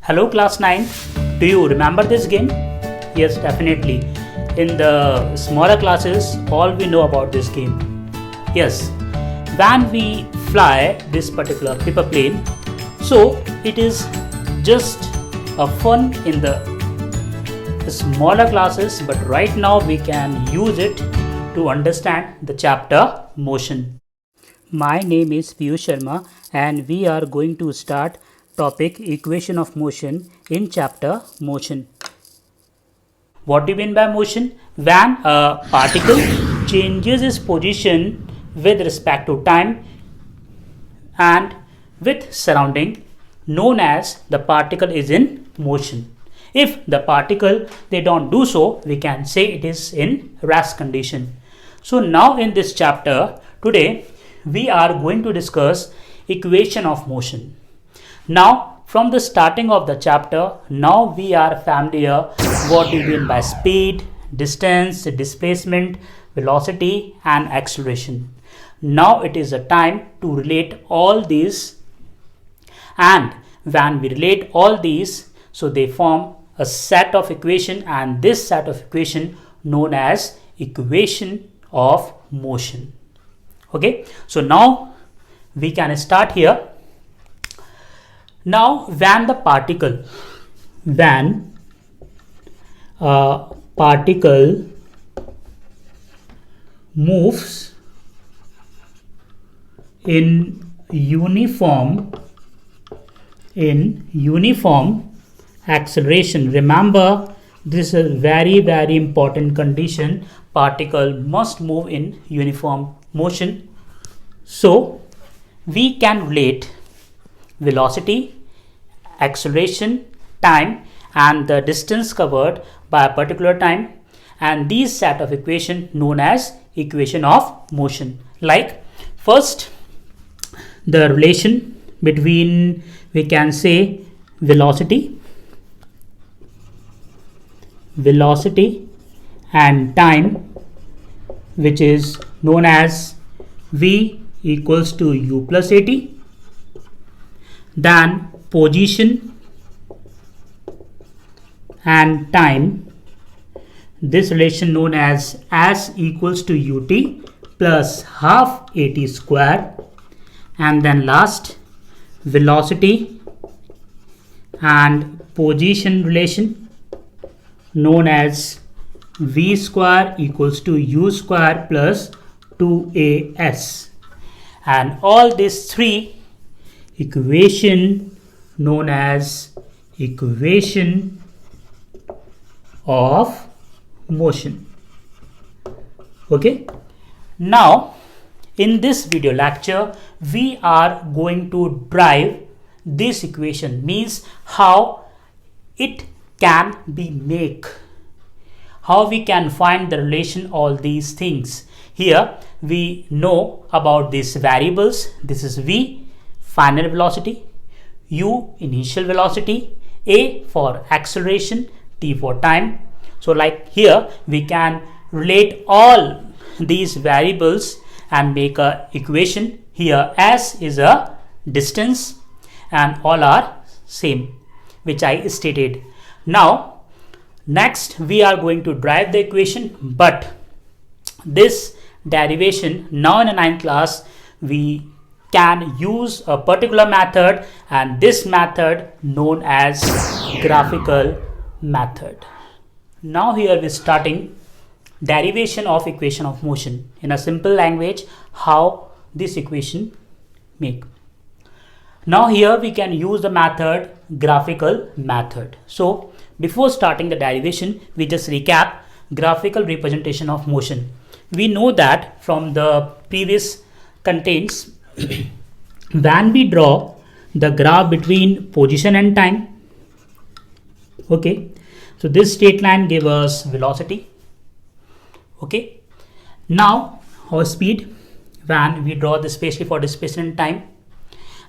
Hello class 9, do you remember this game? Yes, definitely. In the smaller classes, all we know about this game. Yes, when we fly this particular paper plane, so it is just a fun in the smaller classes, but right now we can use it to understand the chapter motion. My name is Piyush Sharma and we are going to start topic equation of motion in chapter motion. What do you mean by motion? When a particle changes its position with respect to time and with surrounding, known as the particle is in motion. If the particle they don't do so, we can say it is in rest condition. So now in this chapter today we are going to discuss equation of motion. Now from the starting of the chapter, now we are familiar what we mean by speed, distance, displacement, velocity and acceleration. Now it is a time to relate all these, and when we relate all these, so they form a set of equation, and this set of equation known as equation of motion. Okay, so now we can start here. Now when a particle moves in uniform acceleration, remember this is a very important condition, particle must move in uniform motion. So we can relate velocity, acceleration, time and the distance covered by a particular time, and these set of equation known as equation of motion. Like first, the relation between, we can say, velocity and time, which is known as v equals to u plus at. Then position and time, this relation known as s equals to ut plus half at square. And then last, velocity and position relation known as v square equals to u square plus 2as, and all these three equation known as equation of motion. Okay, now in this video lecture we are going to derive this equation, means how it can be made, how we can find the relation all these things. Here we know about these variables. This is v final velocity, u initial velocity, a for acceleration, t for time. So like here we can relate all these variables and make a equation. Here s is a distance and all are same, which I stated. Now next we are going to derive the equation, but this derivation now in the 9th class we can use a particular method, and this method known as graphical method. Now here we're starting derivation of equation of motion in a simple language, how this equation make. Now here we can use the method graphical method. So before starting the derivation, we just recap graphical representation of motion. We know that from the previous contents when we draw the graph between position and time, okay, so this straight line gives us velocity. Okay, now our speed when we draw this especially for displacement and time,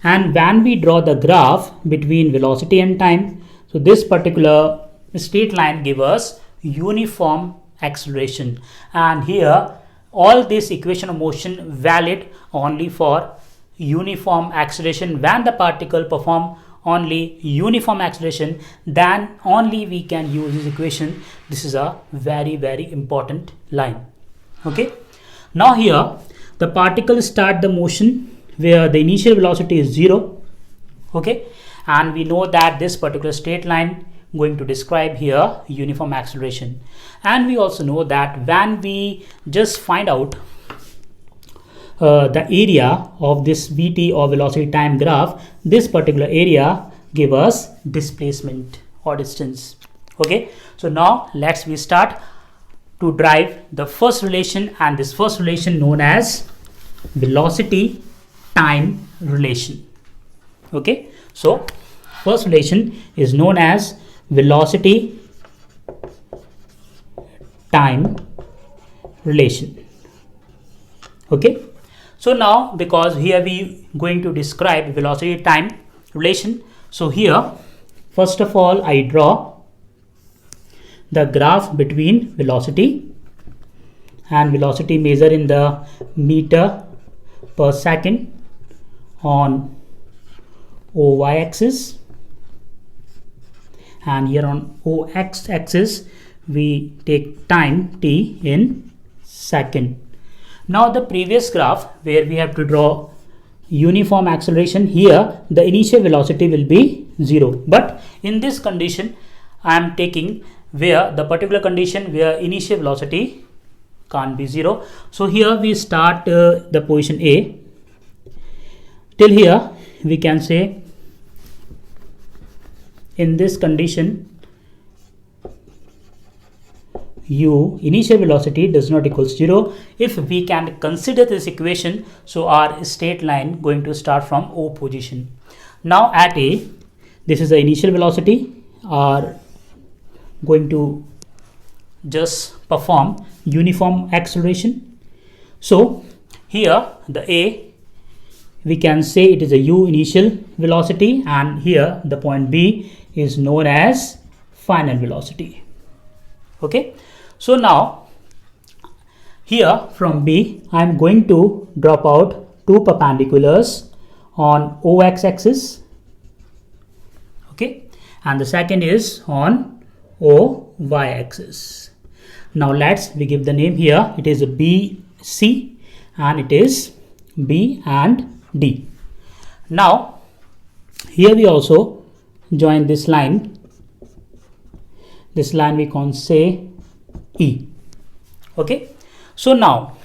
and when we draw the graph between velocity and time, so this particular straight line gives us uniform acceleration, and here all this equation of motion valid only for uniform acceleration when the particle perform only uniform acceleration, then only we can use this equation. This is a very, very important line. Okay. Now here the particle start the motion where the initial velocity is 0. Okay. And we know that this particular straight line going to describe here uniform acceleration. And we also know that when we just find out the area of this VT or velocity time graph, this particular area give us displacement or distance. Okay, so now let's we start to derive the first relation, and this first relation known as velocity time relation. Okay, so first relation is known as velocity time relation. Okay, so now because here we going to describe velocity time relation, so here first of all I draw the graph between velocity, and velocity measure in the meter per second on OY axis, and here on OX axis we take time t in second. Now the previous graph where we have to draw uniform acceleration, here the initial velocity will be 0, but in this condition I am taking where the particular condition where initial velocity can't be 0. So here we start the position A. Till here we can say in this condition u initial velocity does not equal 0. If we can consider this equation, so our straight line going to start from O position. Now at A, this is the initial velocity, are going to just perform uniform acceleration. So here the A, we can say it is a u initial velocity, and here the point B is known as final velocity. Okay, so now here from B I am going to drop out two perpendiculars on OX axis. Okay, and the second is on OY axis. Now let's we give the name here, it is a BC and it is B and D. Now here we also join this line we can say E. Okay, so now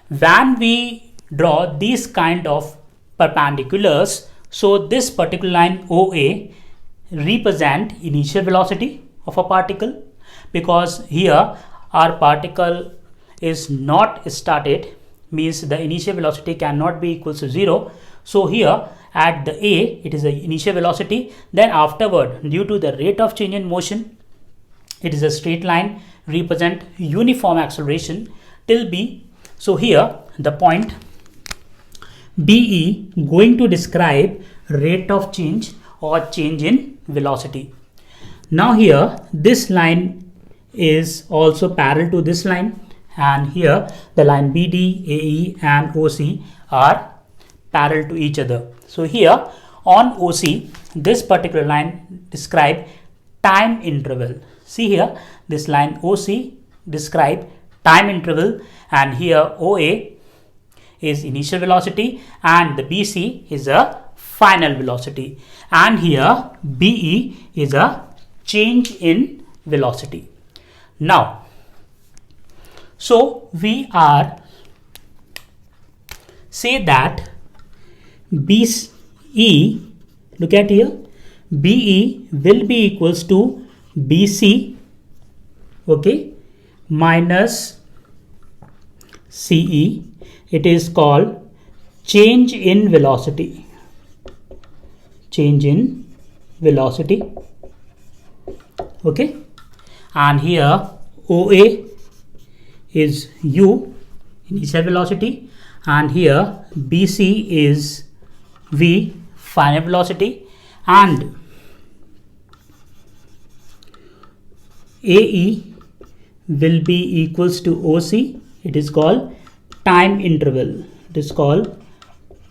when we draw these kind of perpendiculars, so this particular line OA represent initial velocity of a particle, because here our particle is not started, means the initial velocity cannot be equal to 0. So here at the A it is the initial velocity, then afterward due to the rate of change in motion it is a straight line represent uniform acceleration till B. So here the point BE going to describe rate of change or change in velocity. Now here this line is also parallel to this line, and here the line BD, AE and OC are parallel to each other. So here on OC this particular line describe time interval. See here this line OC describe time interval, and here OA is initial velocity and the BC is a final velocity, and here BE is a change in velocity. Now so we are say that BE, look at here, BE will be equals to BC, okay, minus CE. It is called change in velocity. Change in velocity. Okay, and here OA is U initial velocity, and here BC is V final velocity, and AE will be equals to OC. It is called time interval. It is called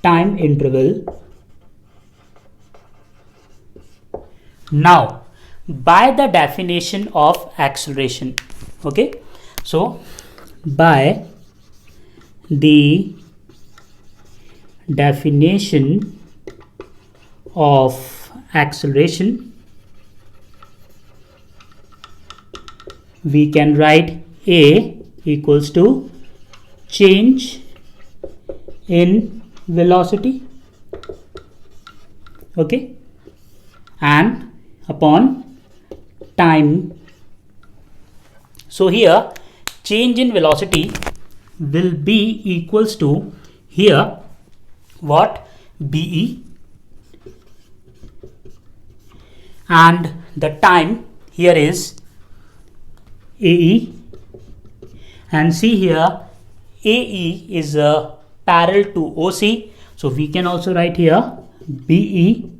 time interval. Now, by the definition of acceleration, okay, so by the definition of acceleration, we can write A equals to change in velocity, okay, and upon time. So here change in velocity will be equals to here what? BE, and the time here is AE, and see here AE is parallel to OC, so we can also write here BE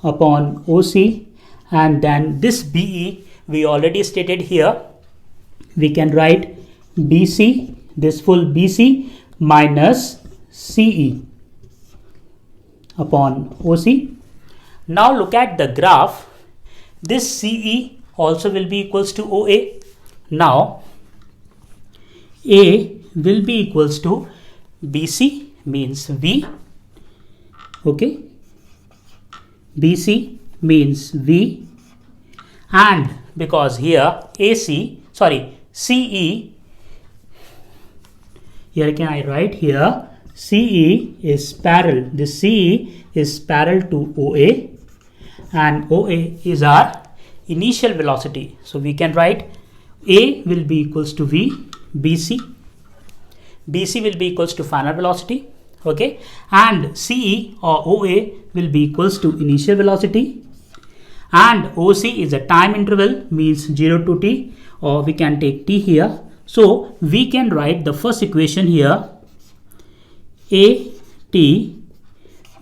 upon OC, and then this BE we already stated here, we can write BC, this full BC minus CE upon OC. Now look at the graph, this CE also will be equals to OA. Now A will be equals to BC means V, okay, BC means V, and because here CE, here can I write here CE is parallel, this CE is parallel to OA, and OA is our initial velocity, so we can write A will be equals to V, BC will be equals to final velocity, okay, and CE or OA will be equals to initial velocity, and OC is a time interval, means 0 to t, or we can take t here. So we can write the first equation here, A t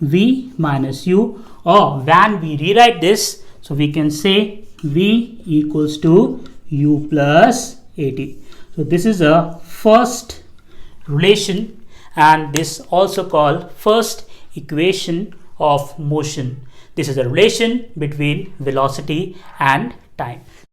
V minus u, or when we rewrite this, so we can say V equals to u plus AT. So this is a first relation, and this also called first equation of motion. This is a relation between velocity and time.